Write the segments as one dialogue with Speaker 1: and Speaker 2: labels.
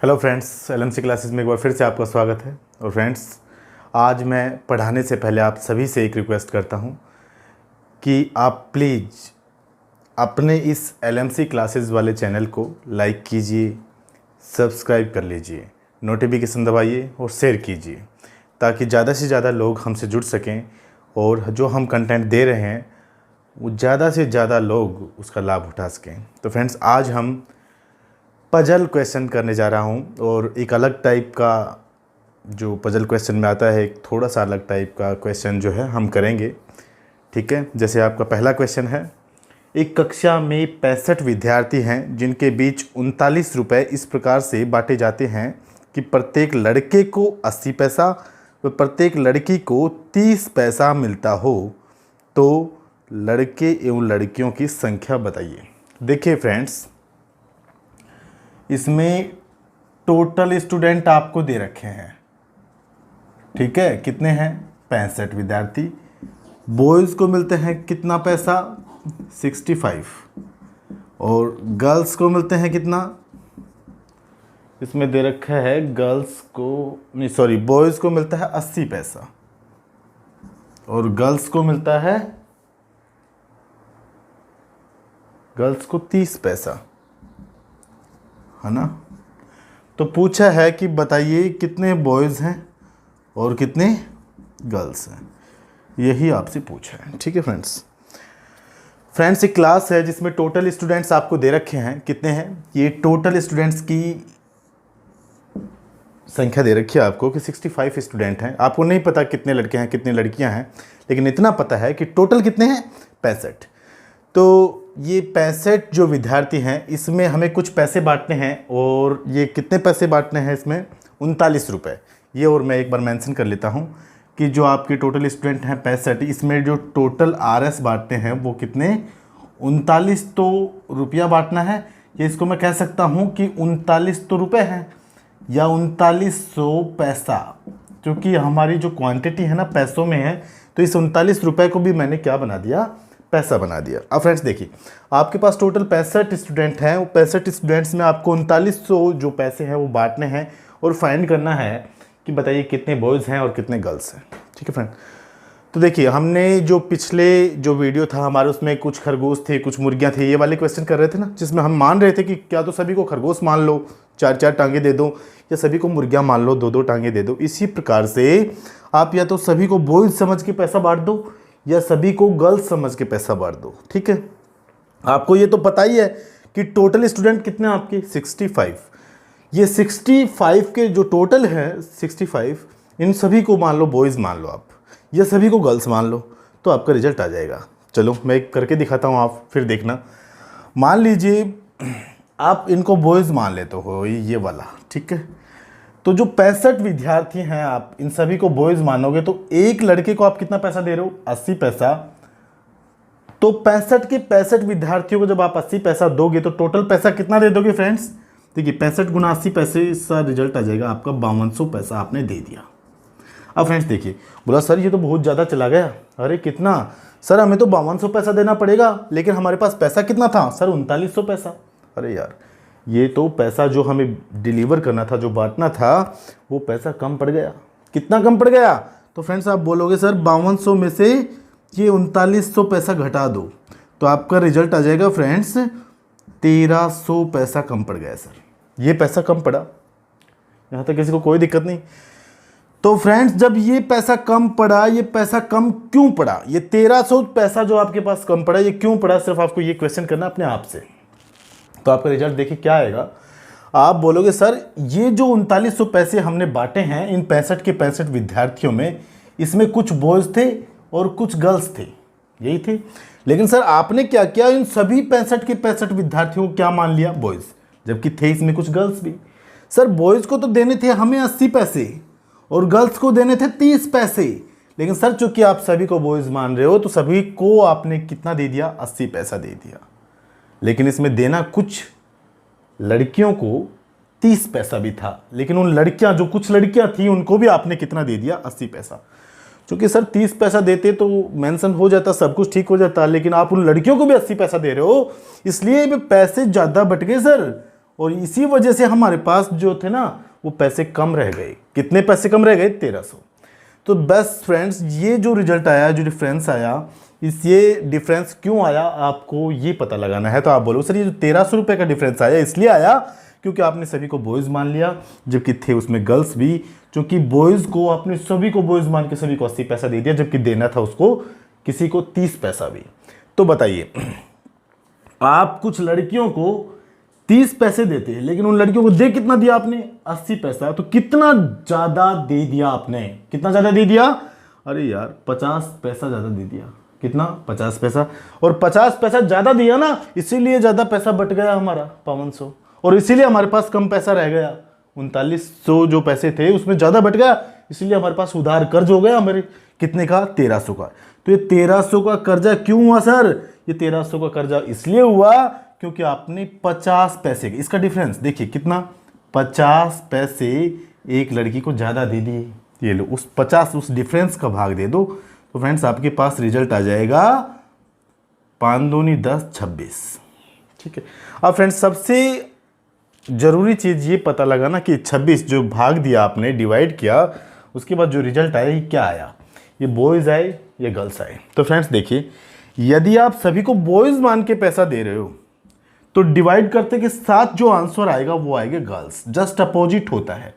Speaker 1: Hello friends, LMC classes में एक बार फिर से आपका स्वागत है। और फ्रेंड्स, आज मैं पढ़ाने से पहले आप सभी से एक रिक्वेस्ट करता हूं कि आप प्लीज़ अपने इस एलएमसी क्लासेस वाले चैनल को लाइक कीजिए, सब्सक्राइब कर लीजिए, नोटिफिकेशन दबाइए और शेयर कीजिए ताकि ज़्यादा से ज़्यादा लोग हमसे जुड़ सकें और जो हम कंटेंट दे रहे हैं वो ज़्यादा से ज़्यादा लोग उसका लाभ उठा सकें। तो फ्रेंड्स, आज हम पजल क्वेश्चन करने जा रहा हूं और एक अलग टाइप का जो पजल क्वेश्चन में आता है, एक थोड़ा सा अलग टाइप का क्वेश्चन जो है हम करेंगे। ठीक है, जैसे आपका पहला क्वेश्चन है, एक कक्षा में 65 विद्यार्थी हैं जिनके बीच 39 रुपये इस प्रकार से बांटे जाते हैं कि प्रत्येक लड़के को 80 पैसा व प्रत्येक लड़की को 30 पैसा मिलता हो, तो लड़के एवं लड़कियों की संख्या बताइए। देखिए फ्रेंड्स, इसमें टोटल स्टूडेंट आपको दे रखे हैं। ठीक है, कितने हैं? 65 विद्यार्थी। बॉयज़ को मिलते हैं कितना पैसा? 65। और गर्ल्स को मिलते हैं कितना? इसमें दे रखा है गर्ल्स को नहीं, सॉरी, बॉयज़ को मिलता है 80 पैसा और गर्ल्स को मिलता है 30 पैसा, है ना। तो पूछा है कि बताइए कितने बॉयज़ हैं और कितने गर्ल्स हैं, यही आपसे पूछा है। ठीक है फ्रेंड्स, एक क्लास है जिसमें टोटल स्टूडेंट्स आपको दे रखे हैं। कितने हैं? ये टोटल स्टूडेंट्स की संख्या दे रखी है आपको कि 65 स्टूडेंट हैं। आपको नहीं पता कितने लड़के हैं कितनी लड़कियां हैं, लेकिन इतना पता है कि टोटल कितने हैं? 65। तो ये 65 जो विद्यार्थी हैं, इसमें हमें कुछ पैसे बांटने हैं। और ये कितने पैसे बांटने हैं? इसमें 39 रुपये। ये और मैं एक बार मेंशन कर लेता हूँ कि जो आपके टोटल स्टूडेंट हैं 65, इसमें जो टोटल आरएस बांटते हैं वो कितने? 39 तो रुपया बांटना है। ये इसको मैं कह सकता हूँ कि 39 तो रुपये हैं या 3900 पैसा, क्योंकि हमारी जो क्वांटिटी है ना पैसों में है, तो इस 39 रुपये को भी मैंने क्या बना दिया? पैसा बना दिया। अब फ्रेंड्स देखिए, आपके पास टोटल 65 स्टूडेंट हैं। वो 65 स्टूडेंट्स में आपको 3900 जो पैसे हैं वो बांटने हैं और फाइंड करना है कि बताइए कितने बॉयज़ हैं और कितने गर्ल्स हैं। ठीक है फ्रेंड, तो देखिए, हमने जो पिछले जो वीडियो था हमारे, उसमें कुछ खरगोश थे, कुछ मुर्गियां थे, ये वाले क्वेश्चन कर रहे थे ना, जिसमें हम मान रहे थे कि क्या तो सभी को खरगोश मान लो, 4-4 टांगे दे दो, या सभी को मुर्गियां मान लो, 2-2 टांगे दे दो। इसी प्रकार से आप या तो सभी को बॉयज़ समझ के पैसा बांट दो या सभी को गर्ल्स समझ के पैसा बांट दो। ठीक है, आपको ये तो पता ही है कि टोटल स्टूडेंट कितने हैं आपके? 65। ये 65 के जो टोटल है 65, इन सभी को मान लो बॉयज़ मान लो आप, या सभी को गर्ल्स मान लो, तो आपका रिजल्ट आ जाएगा। चलो मैं एक करके दिखाता हूँ, आप फिर देखना। मान लीजिए आप इनको बॉयज़ मान लेते हो, ये वाला। ठीक है, तो जो 65 विद्यार्थी हैं, आप इन सभी को बॉयज़ मानोगे तो एक लड़के को आप कितना पैसा दे रहे हो? 80 पैसा। तो 65 के 65 विद्यार्थियों को जब आप 80 पैसा दोगे तो टोटल पैसा कितना दे दोगे फ्रेंड्स? देखिए, 65 गुना 80 पैसे, इसका रिजल्ट आ जाएगा आपका 5200 पैसा आपने दे दिया। अब फ्रेंड्स देखिए, बोला सर ये तो बहुत ज़्यादा चला गया। अरे कितना सर? हमें तो 5200 पैसा देना पड़ेगा, लेकिन हमारे पास पैसा कितना था सर? 3900 पैसा। अरे यार, ये तो पैसा जो हमें डिलीवर करना था, जो बांटना था, वो पैसा कम पड़ गया। कितना कम पड़ गया? तो फ्रेंड्स आप बोलोगे सर 5200 में से ये 3900 पैसा घटा दो, तो आपका रिजल्ट आ जाएगा फ्रेंड्स 1300 पैसा कम पड़ गया सर। ये पैसा कम पड़ा, यहाँ तक किसी को कोई दिक्कत नहीं। तो फ्रेंड्स, जब ये पैसा कम पड़ा, ये पैसा कम क्यों पड़ा? ये 1300 पैसा जो आपके पास कम पड़ा, ये क्यों पड़ा? सिर्फ आपको ये क्वेश्चन करना अपने आप से। तो आपका रिजल्ट देखिए क्या आएगा। आप बोलोगे सर ये जो 3900 पैसे हमने बांटे हैं इन 65 के 65 विद्यार्थियों में, इसमें कुछ बॉयज़ थे और कुछ गर्ल्स थे, यही थे। लेकिन सर आपने क्या किया? इन सभी 65 के 65 विद्यार्थियों को क्या मान लिया? बॉयज़, जबकि थे इसमें कुछ गर्ल्स भी। सर बॉयज़ को तो देने थे हमें 80 पैसे और गर्ल्स को देने थे 30 पैसे, लेकिन सर चूंकि आप सभी को बॉयज़ मान रहे हो तो सभी को आपने कितना दे दिया? 80 पैसा दे दिया। लेकिन इसमें देना कुछ लड़कियों को 30 पैसा भी था, लेकिन उन लड़कियां, जो कुछ लड़कियां थी, उनको भी आपने कितना दे दिया? 80 पैसा। क्योंकि सर 30 पैसा देते तो मेंशन हो जाता, सब कुछ ठीक हो जाता, लेकिन आप उन लड़कियों को भी 80 पैसा दे रहे हो, इसलिए पैसे ज़्यादा बट गए सर। और इसी वजह से हमारे पास जो थे ना वो पैसे कम रह गए। कितने पैसे कम रह गए? 1300। तो बस फ्रेंड्स, ये जो रिजल्ट आया, जो डिफरेंस आया, ये डिफरेंस क्यों आया आपको ये पता लगाना है। तो आप बोलो सर ये जो 1300 रुपये का डिफरेंस आया इसलिए आया क्योंकि आपने सभी को बॉयज़ मान लिया, जबकि थे उसमें गर्ल्स भी। क्योंकि बॉयज़ को आपने सभी को बॉयज़ मान के सभी को 80 पैसा दे दिया, जबकि देना था उसको किसी को 30 पैसा भी। तो बताइए, आप कुछ लड़कियों को 30 पैसे देते हैं, लेकिन उन लड़कियों को दे कितना दिया आपने? 80 पैसा। तो कितना ज़्यादा दे दिया आपने? कितना ज़्यादा दे दिया? अरे यार 50 पैसा ज़्यादा दे दिया। कितना? 50 पैसा। और 50 पैसा ज़्यादा दिया ना, इसीलिए ज़्यादा पैसा बट गया हमारा 5500, और इसीलिए हमारे पास कम पैसा रह गया। 3900 जो पैसे थे उसमें ज़्यादा बट गया, इसीलिए हमारे पास उधार कर्ज हो गया हमारे। कितने का? 1300 का। तो ये 1300 का कर्जा क्यों हुआ सर? ये 1300 का कर्जा इसलिए हुआ क्योंकि आपने 50 पैसे, इसका डिफरेंस देखिए कितना, 50 पैसे एक लड़की को ज़्यादा दे दिए। ये लो, उस 50 उस डिफरेंस का भाग दे दो, तो फ्रेंड्स आपके पास रिजल्ट आ जाएगा 5 दूनी 10, 26। ठीक है। अब फ्रेंड्स सबसे ज़रूरी चीज़ ये पता लगाना कि 26 जो भाग दिया आपने, डिवाइड किया, उसके बाद जो रिजल्ट आया ये क्या आया? ये बॉयज़ आए या गर्ल्स आए? तो फ्रेंड्स देखिए, यदि आप सभी को बॉयज़ मान के पैसा दे रहे हो तो डिवाइड करते के साथ जो आंसर आएगा वो आएगा गर्ल्स। जस्ट अपोजिट होता है।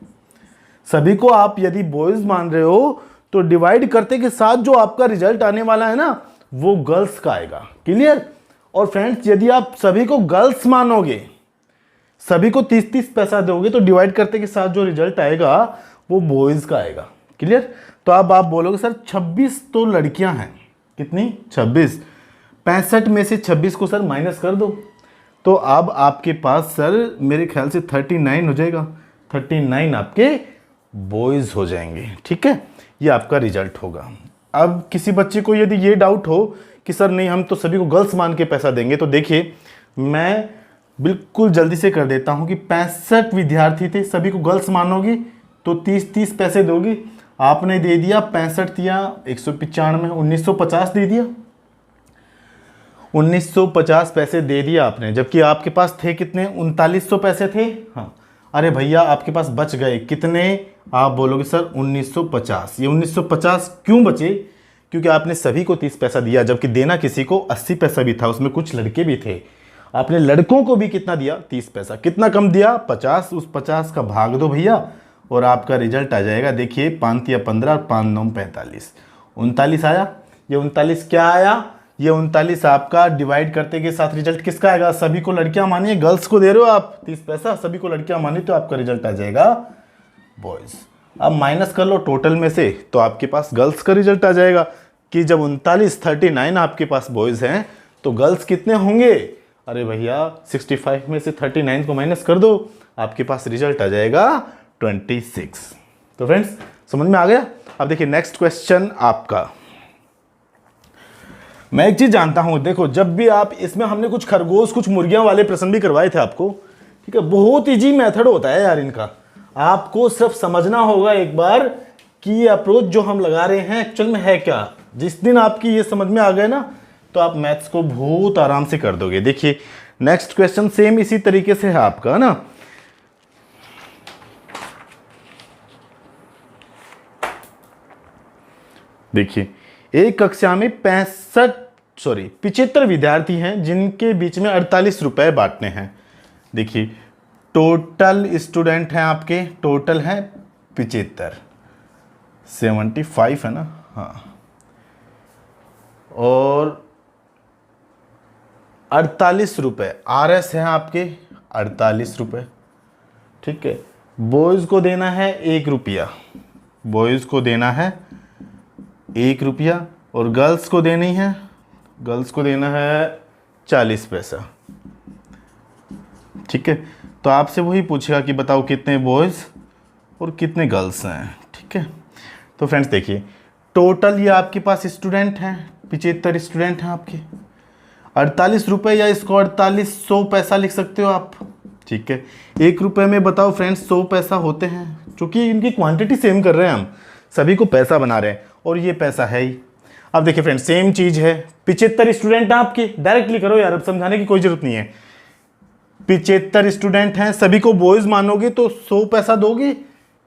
Speaker 1: सभी को आप यदि बॉयज़ मान रहे हो तो डिवाइड करते के साथ जो आपका रिजल्ट आने वाला है ना वो गर्ल्स का आएगा। क्लियर? और फ्रेंड्स यदि आप सभी को गर्ल्स मानोगे, सभी को 30-30 पैसा दोगे, तो डिवाइड करते के साथ जो रिजल्ट आएगा वो बॉयज़ का आएगा। क्लियर? तो अब आप बोलोगे सर 26 तो लड़कियां हैं। कितनी? 26। 65 में से 26 को सर माइनस कर दो, तो अब आपके पास सर मेरे ख्याल से 39 हो जाएगा। 39 आपके बॉयज़ हो जाएंगे। ठीक है, ये आपका रिजल्ट होगा। अब किसी बच्चे को यदि ये डाउट हो कि सर नहीं हम तो सभी को गर्ल्स मान के पैसा देंगे, तो देखिए मैं बिल्कुल जल्दी से कर देता हूं कि 65 विद्यार्थी थे, सभी को गर्ल्स मानोगी तो 30-30 पैसे दोगी। आपने दे दिया 65 दिया 195, 1950 दे दिया, 1950 पैसे दे दिया आपने, जबकि आपके पास थे कितने? 3900 पैसे थे। हाँ, अरे भैया आपके पास बच गए कितने? आप बोलोगे सर 1950। ये 1950 क्यों बचे? क्योंकि आपने सभी को 30 पैसा दिया, जबकि देना किसी को 80 पैसा भी था, उसमें कुछ लड़के भी थे। आपने लड़कों को भी कितना दिया? 30 पैसा। कितना कम दिया? 50। उस 50 का भाग दो भैया और आपका रिजल्ट आ जाएगा। देखिए 5 या 15, 5 9 45, 39 आया। ये 39 क्या आया? ये 39 आपका डिवाइड करते के साथ रिजल्ट किसका आएगा? सभी को लड़कियां मानिए, गर्ल्स को दे रहे हो आप 30 पैसा, सभी को लड़कियां मानिए, तो आपका रिजल्ट आ जाएगा बॉयज़। अब माइनस कर लो टोटल में से, तो आपके पास गर्ल्स का रिजल्ट आ जाएगा कि जब 39 आपके पास बॉयज़ हैं तो गर्ल्स कितने होंगे? अरे भैया 65 में से 39 को माइनस कर दो, आपके पास रिजल्ट आ जाएगा 26। तो फ्रेंड्स समझ में आ गया? अब देखिए नेक्स्ट क्वेश्चन आपका। मैं एक चीज जानता हूं, देखो जब भी आप इसमें हमने कुछ खरगोश कुछ मुर्गियां वाले प्रश्न भी करवाए थे आपको। ठीक है, बहुत इजी मेथड होता है यार इनका। आपको सिर्फ समझना होगा एक बार कि ये अप्रोच जो हम लगा रहे हैं एक्चुअल में है क्या। जिस दिन आपकी ये समझ में आ गए ना तो आप मैथ्स को बहुत आराम से कर दोगे। देखिए नेक्स्ट क्वेश्चन सेम इसी तरीके से है आपका ना। देखिए एक कक्षा में 75 विद्यार्थी हैं जिनके बीच में 48 रुपए बांटने हैं। देखिए टोटल स्टूडेंट हैं आपके, टोटल हैं 75, 75 है ना। हाँ, और 48 रुपये RS हैं आपके 48 रुपये। ठीक है, बॉयज़ को देना है 1 रुपया, बॉयज़ को देना है 1 रुपया, और गर्ल्स को देनी है, गर्ल्स को देना है 40 पैसा। ठीक है, तो आपसे वही पूछेगा कि बताओ कितने बॉयज़ और कितने गर्ल्स हैं। ठीक है, तो फ्रेंड्स देखिए टोटल ये आपके पास स्टूडेंट हैं 75 स्टूडेंट हैं आपके। 48 रुपये या इसको 4800 पैसा लिख सकते हो आप। ठीक है, 1 रुपये में बताओ फ्रेंड्स 100 पैसा होते हैं, क्योंकि इनकी क्वांटिटी सेम कर रहे हैं हम, सभी को पैसा बना रहे हैं, और ये पैसा है ही। अब देखिए फ्रेंड्स सेम चीज़ है, 75 स्टूडेंट हैं आपके, डायरेक्टली करो यार, अब समझाने की कोई ज़रूरत नहीं है। 75 स्टूडेंट हैं, सभी को बॉयज मानोगे तो 100 पैसा दोगे।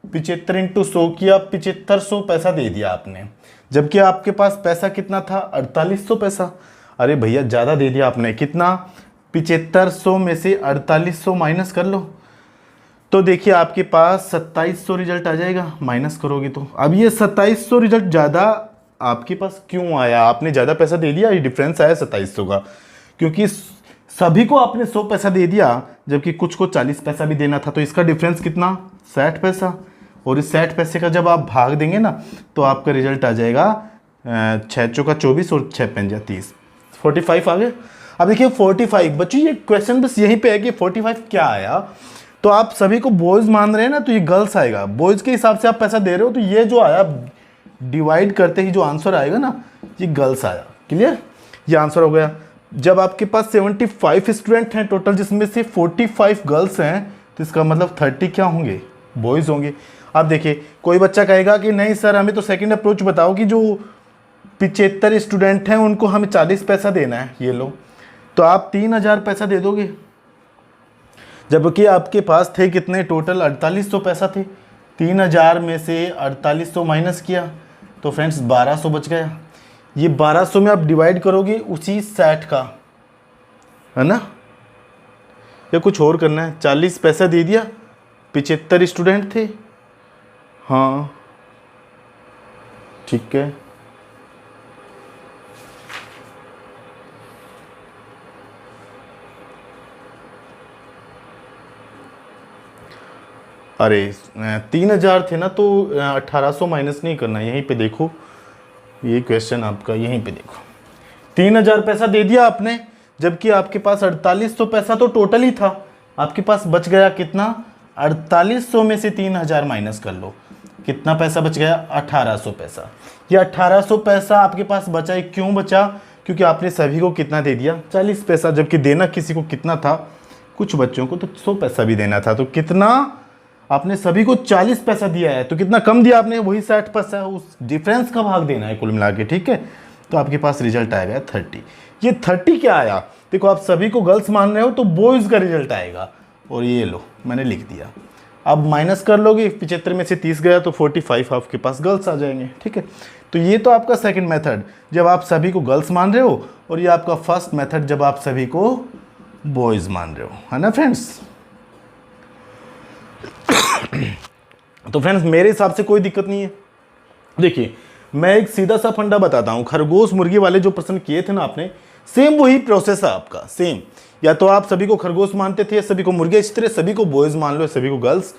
Speaker 1: 75 इंटू 100 किया, 7500 पैसा दे दिया आपने, जबकि आपके पास पैसा कितना था, 4800 पैसा। अरे भैया ज़्यादा दे दिया आपने, कितना, 7500 में से 4800 माइनस कर लो, तो देखिए आपके पास 2700 रिजल्ट आ जाएगा, माइनस करोगे तो। अब ये 2700 रिजल्ट ज़्यादा आपके पास क्यों आया, आपने ज़्यादा पैसा दे दिया, ये डिफरेंस आया 2700 का, क्योंकि सभी को आपने 100 पैसा दे दिया, जबकि कुछ को 40 पैसा भी देना था, तो इसका डिफरेंस कितना, 60 पैसा। और इस 60 पैसे का जब आप भाग देंगे ना, तो आपका रिजल्ट आ जाएगा 6 चौका 24 और 6 पंजा 30, 45 आ गया। अब देखिए 45 बच्चों, ये क्वेश्चन बस यहीं पे है कि 45 क्या आया। तो आप सभी को बॉयज़ मान रहे हैं ना, तो ये गर्ल्स आएगा, बॉयज़ के हिसाब से आप पैसा दे रहे हो, तो ये जो आया डिवाइड करते ही जो आंसर आएगा ना, ये गर्ल्स आया। क्लियर, ये आंसर हो गया। जब आपके पास 75 स्टूडेंट हैं टोटल, जिसमें से 45 गर्ल्स हैं, तो इसका मतलब 30 क्या होंगे, बॉयज़ होंगे। अब देखिए कोई बच्चा कहेगा कि नहीं सर हमें तो सेकंड अप्रोच बताओ कि जो 75 स्टूडेंट हैं उनको हमें 40 पैसा देना है, ये लो, तो आप 3000 पैसा दे दोगे, जबकि आपके पास थे कितने टोटल, 4800 पैसा थे। 3000 में से 4800 माइनस किया तो फ्रेंड्स 1200 बच गया। ये 1200 में आप डिवाइड करोगे उसी 60 का, है ना, या कुछ और करना है। 40 पैसा दे दिया, 75 स्टूडेंट थे, हाँ ठीक है। अरे 3000 थे ना, तो 1800 माइनस नहीं करना, यहीं पे देखो, ये क्वेश्चन आपका यहीं पे देखो, 3000 पैसा दे दिया आपने, जबकि आपके पास 4800 पैसा तो टोटल ही था, आपके पास बच गया कितना, 4800 में से 3000 माइनस कर लो, कितना पैसा बच गया, 1800 पैसा। ये 1800 पैसा आपके पास बचा है, क्यों बचा, क्योंकि आपने सभी को कितना दे दिया, 40 पैसा, जबकि देना किसी को कितना था, कुछ बच्चों को तो 100 पैसा भी देना था, तो कितना आपने सभी को 40 पैसा दिया है, तो कितना कम दिया आपने, वही 60 पैसा, उस डिफरेंस का भाग देना है कुल मिला के, ठीक है। तो आपके पास रिजल्ट आएगा 30। ये 30 क्या आया, देखो आप सभी को गर्ल्स मान रहे हो तो बॉयज़ का रिजल्ट आएगा, और ये लो मैंने लिख दिया। अब माइनस कर लोगे, 75 में से 30 गया तो 45 आपके पास गर्ल्स आ जाएंगे, ठीक है। तो ये तो आपका सेकंड मेथड, जब आप सभी को गर्ल्स मान रहे हो, और ये आपका फर्स्ट मेथड जब आप सभी को बॉयज़ मान रहे हो, है ना फ्रेंड्स। तो फ्रेंड्स मेरे हिसाब से कोई दिक्कत नहीं है। देखिए मैं एक सीधा सा फंडा बताता हूँ, खरगोश मुर्गी वाले जो प्रश्न किए थे ना आपने, सेम वही प्रोसेस है आपका, सेम। या तो आप सभी को खरगोश मानते थे, सभी को मुर्गे, इस तरह सभी को बॉयज़ मान लो, सभी को गर्ल्स।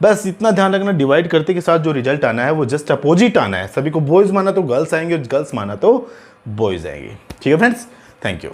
Speaker 1: बस इतना ध्यान रखना, डिवाइड करते के साथ जो रिजल्ट आना है वो जस्ट अपोजिट आना है, सभी को बॉयज़ माना तो गर्ल्स आएंगे, गर्ल्स माना तो बॉयज़ आएंगे, ठीक है फ्रेंड्स। Thank you.